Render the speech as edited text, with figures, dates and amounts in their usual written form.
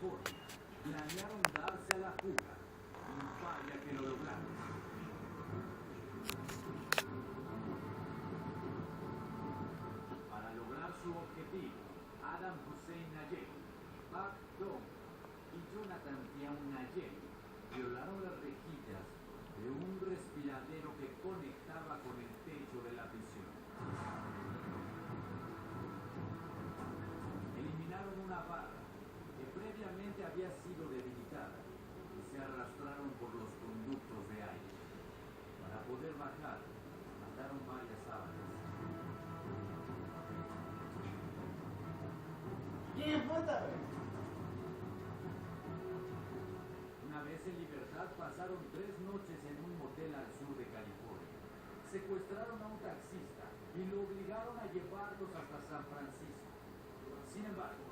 California, planearon darse a la fuga. Y vaya que lo lograron. Para lograr su objetivo, Adam Hussein Nayeli, Park Dong y Jonathan Tian Nayeli violaron las rejillas de un respiradero que conectaba con el techo de la prisión. Eliminaron una barra que previamente había sido debilitada y se arrastraron por los conductos de aire. Para poder bajar, mataron varias aves. Una vez en libertad, pasaron 3 noches en un motel al sur de California. Secuestraron a un taxista y lo obligaron a llevarlos hasta San Francisco. Sin embargo,